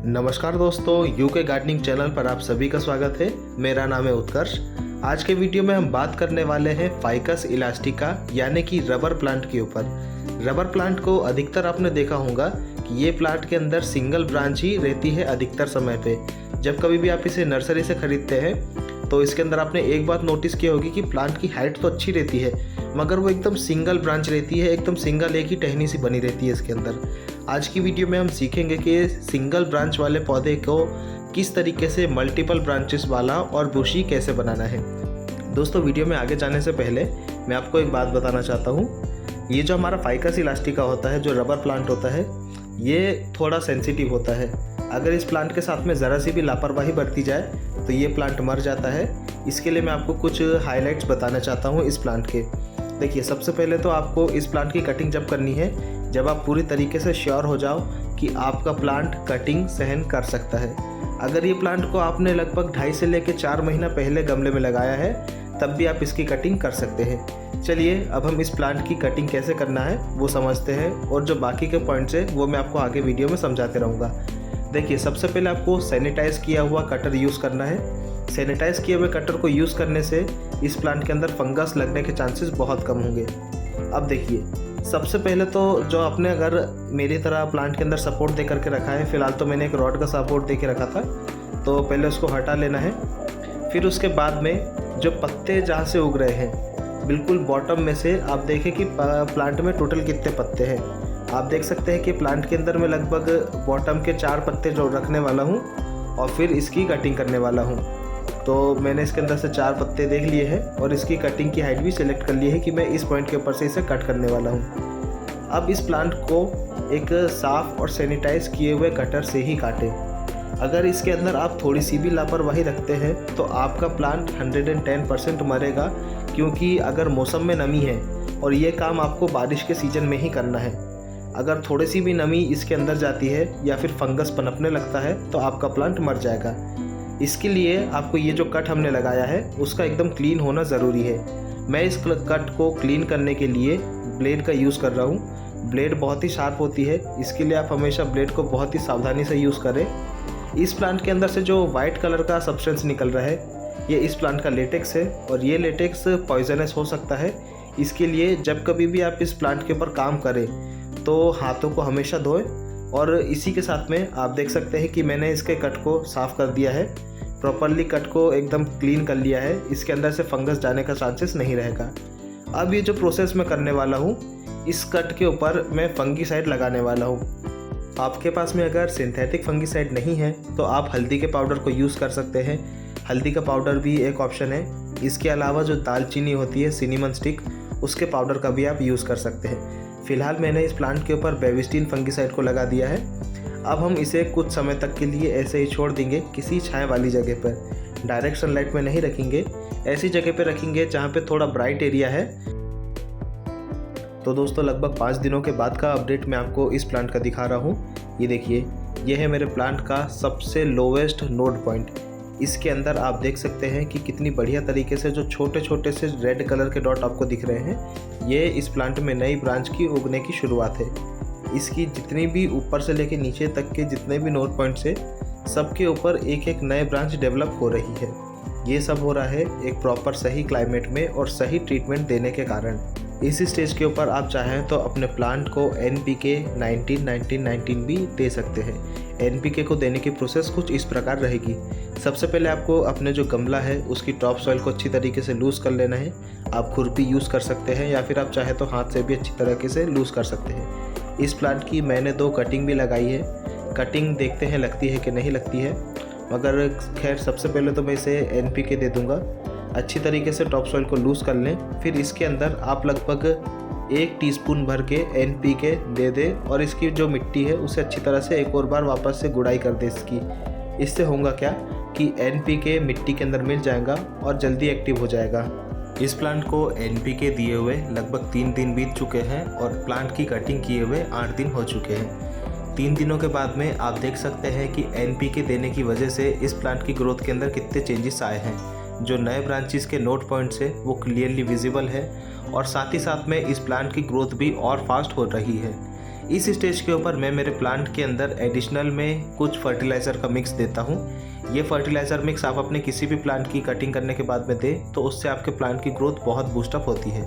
नमस्कार दोस्तों, UK gardening channel पर आप सभी का स्वागत है। मेरा नाम है उत्कर्ष। आज के वीडियो में हम बात करने वाले हैं फाइकस इलास्टिका यानी कि रबर प्लांट के ऊपर। रबर प्लांट को अधिकतर आपने देखा होगा कि ये प्लांट के अंदर सिंगल ब्रांच ही रहती है अधिकतर समय पे। जब कभी भी आप इसे नर्सरी से खरीदते हैं तो इसके अंदर आपने एक बात नोटिस की होगी कि प्लांट की हाइट तो अच्छी रहती है मगर वो एकदम सिंगल ब्रांच रहती है, एकदम सिंगल एक ही टहनी सी बनी रहती है इसके अंदर। आज की वीडियो में हम सीखेंगे कि सिंगल ब्रांच वाले पौधे को किस तरीके से मल्टीपल ब्रांचेस वाला और बुशी कैसे बनाना है। दोस्तों, वीडियो में आगे जाने से पहले मैं आपको एक बात बताना चाहता हूँ। ये जो हमारा फाइकस इलास्टिका होता है, जो रबर प्लांट होता है, ये थोड़ा सेंसिटिव होता है। अगर इस प्लांट के साथ में ज़रा सी भी लापरवाही बरती जाए तो ये प्लांट मर जाता है। इसके लिए मैं आपको कुछ हाइलाइट्स बताना चाहता हूँ इस प्लांट के। देखिए, सबसे पहले तो आपको इस प्लांट की कटिंग जब करनी है, जब आप पूरी तरीके से श्योर हो जाओ कि आपका प्लांट कटिंग सहन कर सकता है। अगर ये प्लांट को आपने लगभग 2.5 से लेकर 4 महीना पहले गमले में लगाया है, तब भी आप इसकी कटिंग कर सकते हैं। चलिए अब हम इस प्लांट की कटिंग कैसे करना है वो समझते हैं, और जो बाकी के पॉइंट्स हैं वो मैं आपको आगे वीडियो में समझाते रहूँगा। देखिए, सबसे पहले आपको सैनिटाइज़ किया हुआ कटर यूज़ करना है। सैनिटाइज़ किए हुए कटर को यूज़ करने से इस प्लांट के अंदर फंगस लगने के चांसेस बहुत कम होंगे। अब देखिए, सबसे पहले तो जो आपने अगर मेरी तरह प्लांट के अंदर सपोर्ट दे करके रखा है, फ़िलहाल तो मैंने एक रॉड का सपोर्ट दे के रखा था, तो पहले उसको हटा लेना है। फिर उसके बाद में जो पत्ते जहाँ से उग रहे हैं, बिल्कुल बॉटम में से आप देखें कि प्लांट में टोटल कितने पत्ते हैं। आप देख सकते हैं कि प्लांट के अंदर मैं लगभग बॉटम के 4 पत्ते जो रखने वाला हूँ और फिर इसकी कटिंग करने वाला हूँ। तो मैंने इसके अंदर से 4 पत्ते देख लिए हैं और इसकी कटिंग की हाइट भी सिलेक्ट कर ली है कि मैं इस पॉइंट के ऊपर से इसे कट करने वाला हूँ। अब इस प्लांट को एक साफ़ और सैनिटाइज किए हुए कटर से ही काटें। अगर इसके अंदर आप थोड़ी सी भी लापरवाही रखते हैं तो आपका प्लांट 110% मरेगा, क्योंकि अगर मौसम में नमी है और ये काम आपको बारिश के सीज़न में ही करना है, अगर थोड़ी सी भी नमी इसके अंदर जाती है या फिर फंगस पनपने लगता है तो आपका प्लांट मर जाएगा। इसके लिए आपको ये जो कट हमने लगाया है उसका एकदम क्लीन होना ज़रूरी है। मैं इस कट को क्लीन करने के लिए ब्लेड का यूज़ कर रहा हूँ। ब्लेड बहुत ही शार्प होती है, इसके लिए आप हमेशा ब्लेड को बहुत ही सावधानी से यूज़ करें। इस प्लांट के अंदर से जो वाइट कलर का सब्सटेंस निकल रहा है, ये इस प्लांट का लेटेक्स है और ये लेटेक्स पॉइजनस हो सकता है। इसके लिए जब कभी भी आप इस प्लांट के ऊपर काम करें तो हाथों को हमेशा धोएं। और इसी के साथ में आप देख सकते हैं कि मैंने इसके कट को साफ़ कर दिया है, प्रॉपरली कट को एकदम क्लीन कर लिया है। इसके अंदर से फंगस जाने का चांसेस नहीं रहेगा। अब ये जो प्रोसेस मैं करने वाला हूँ, इस कट के ऊपर मैं फंगीसाइड लगाने वाला हूँ। आपके पास में अगर सिंथेटिक फंगीसाइड नहीं है तो आप हल्दी के पाउडर को यूज़ कर सकते हैं। हल्दी का पाउडर भी एक ऑप्शन है। इसके अलावा जो दालचीनी होती है, सिनेमन स्टिक, उसके पाउडर का भी आप यूज़ कर सकते हैं। फ़िलहाल मैंने इस प्लांट के ऊपर बेविस्टीन फंगीसाइड को लगा दिया है। अब हम इसे कुछ समय तक के लिए ऐसे ही छोड़ देंगे, किसी छाया वाली जगह पर। डायरेक्ट सनलाइट में नहीं रखेंगे, ऐसी जगह पर रखेंगे जहाँ पे थोड़ा ब्राइट एरिया है। तो दोस्तों, लगभग 5 दिनों के बाद का अपडेट मैं आपको इस प्लांट का दिखा रहा हूँ। ये देखिए, ये है मेरे प्लांट का सबसे लोवेस्ट नोड पॉइंट। इसके अंदर आप देख सकते हैं कि कितनी बढ़िया तरीके से जो छोटे छोटे से रेड कलर के डॉट आपको दिख रहे हैं, ये इस प्लांट में नई ब्रांच की उगने की शुरुआत है। इसकी जितनी भी ऊपर से लेके नीचे तक के जितने भी नोड पॉइंट्स है, सबके ऊपर एक एक नए ब्रांच डेवलप हो रही है। ये सब हो रहा है एक प्रॉपर सही क्लाइमेट में और सही ट्रीटमेंट देने के कारण। इस स्टेज के ऊपर आप चाहें तो अपने प्लांट को NPK 19-19-19 भी दे सकते हैं। NPK को देने की प्रोसेस कुछ इस प्रकार रहेगी। सबसे पहले आपको अपने जो गमला है उसकी टॉप सॉइल को अच्छी तरीके से लूज़ कर लेना है। आप खुरपी यूज़ कर सकते हैं या फिर आप चाहें तो हाथ से भी अच्छी तरीके से लूज़ कर सकते हैं। इस प्लांट की मैंने 2 कटिंग भी लगाई है। कटिंग देखते हैं लगती है कि नहीं लगती है, मगर खैर सबसे पहले तो मैं इसे NPK दे दूँगा। अच्छी तरीके से टॉप सॉइल को लूज़ कर लें। फिर इसके अंदर आप लगभग 1 टीस्पून भर के NPK दे दें और इसकी जो मिट्टी है उसे अच्छी तरह से एक और बार वापस से गुड़ाई कर दें इसकी। इससे होगा क्या कि NPK मिट्टी के अंदर मिल जाएगा और जल्दी एक्टिव हो जाएगा। इस प्लांट को NPK दिए हुए लगभग 3 दिन बीत चुके हैं और प्लांट की कटिंग किए हुए 8 दिन हो चुके हैं। 3 दिनों के बाद में आप देख सकते हैं कि NPK देने की वजह से इस प्लांट की ग्रोथ के अंदर कितने चेंजेस आए हैं। जो नए ब्रांचेस के नोड पॉइंट्स है वो क्लियरली विजिबल है और साथ ही साथ में इस प्लांट की ग्रोथ भी और फास्ट हो रही है। इस स्टेज के ऊपर मैं मेरे प्लांट के अंदर एडिशनल में कुछ फर्टिलाइज़र का मिक्स देता हूँ। ये फर्टिलाइज़र मिक्स आप अपने किसी भी प्लांट की कटिंग करने के बाद में दें तो उससे आपके प्लांट की ग्रोथ बहुत बूस्टअप होती है।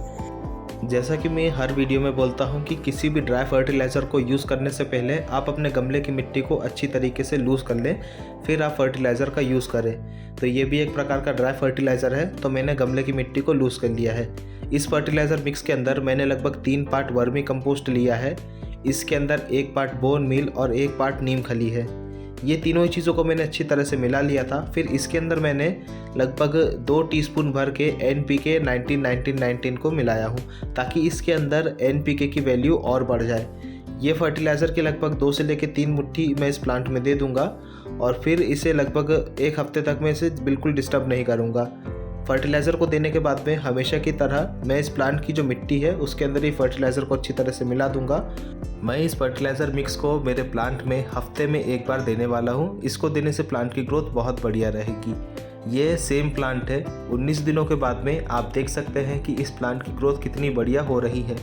जैसा कि मैं हर वीडियो में बोलता हूं कि किसी भी ड्राई फर्टिलाइज़र को यूज़ करने से पहले आप अपने गमले की मिट्टी को अच्छी तरीके से लूज़ कर लें, फिर आप फर्टिलाइज़र का यूज़ करें। तो ये भी एक प्रकार का ड्राई फर्टिलाइज़र है, तो मैंने गमले की मिट्टी को लूज़ कर लिया है। इस फर्टिलाइज़र मिक्स के अंदर मैंने लगभग 3 पार्ट वर्मी कंपोस्ट लिया है। इसके अंदर 1 पार्ट बोन मील और 1 पार्ट नीम खली है। ये तीनों ही चीज़ों को मैंने अच्छी तरह से मिला लिया था। फिर इसके अंदर मैंने लगभग 2 टीस्पून भर के NPK 19-19-19 को मिलाया हूँ, ताकि इसके अंदर NPK की वैल्यू और बढ़ जाए। ये फर्टिलाइज़र की लगभग 2 से लेकर 3 मुट्ठी मैं इस प्लांट में दे दूँगा और फिर इसे लगभग 1 हफ्ते तक मैं इसे बिल्कुल डिस्टर्ब नहीं करूँगा। फर्टिलाइज़र को देने के बाद में हमेशा की तरह मैं इस प्लांट की जो मिट्टी है उसके अंदर ही फर्टिलाइज़र को अच्छी तरह से मिला दूंगा। मैं इस फर्टिलाइज़र मिक्स को मेरे प्लांट में हफ्ते में 1 बार देने वाला हूँ। इसको देने से प्लांट की ग्रोथ बहुत बढ़िया रहेगी। ये सेम प्लांट है। 19 दिनों के बाद में आप देख सकते हैं कि इस प्लांट की ग्रोथ कितनी बढ़िया हो रही है।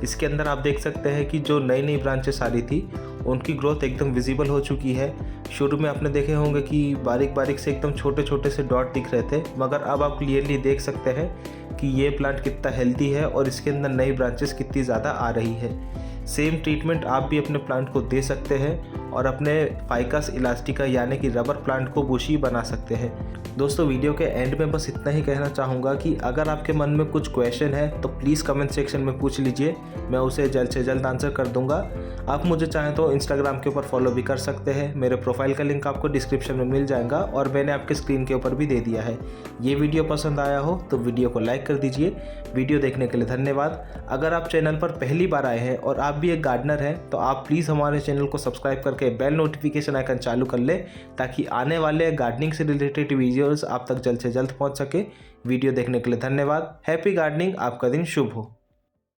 इसके अंदर आप देख सकते हैं कि जो नई ब्रांचेस आ रही थी उनकी ग्रोथ एकदम विजिबल हो चुकी है। शुरू में आपने देखे होंगे कि बारीक बारीक से एकदम छोटे छोटे से डॉट दिख रहे थे, मगर अब आप क्लियरली देख सकते हैं कि ये प्लांट कितना हेल्दी है और इसके अंदर नई ब्रांचेस कितनी ज़्यादा आ रही है। सेम ट्रीटमेंट आप भी अपने प्लांट को दे सकते हैं और अपने फाइकस इलास्टिका यानी कि रबर प्लांट को बुशी बना सकते हैं। दोस्तों, वीडियो के एंड में बस इतना ही कहना चाहूँगा कि अगर आपके मन में कुछ क्वेश्चन है तो प्लीज़ कमेंट सेक्शन में पूछ लीजिए, मैं उसे जल्द से जल्द आंसर कर दूंगा। आप मुझे चाहें तो इंस्टाग्राम के ऊपर फॉलो भी कर सकते हैं। मेरे प्रोफाइल का लिंक आपको डिस्क्रिप्शन में मिल जाएगा और मैंने आपके स्क्रीन के ऊपर भी दे दिया है। ये वीडियो पसंद आया हो तो वीडियो को लाइक कर दीजिए। वीडियो देखने के लिए धन्यवाद। अगर आप चैनल पर पहली बार आए हैं और आप भी एक गार्डनर हैं तो आप प्लीज़ हमारे चैनल को सब्सक्राइब करके बेल नोटिफिकेशन आइकन चालू कर लें, ताकि आने वाले गार्डनिंग से रिलेटेड वीडियोस आप तक जल्द से जल्द पहुंच सके। वीडियो देखने के लिए धन्यवाद। हैप्पी गार्डनिंग, आपका दिन शुभ हो।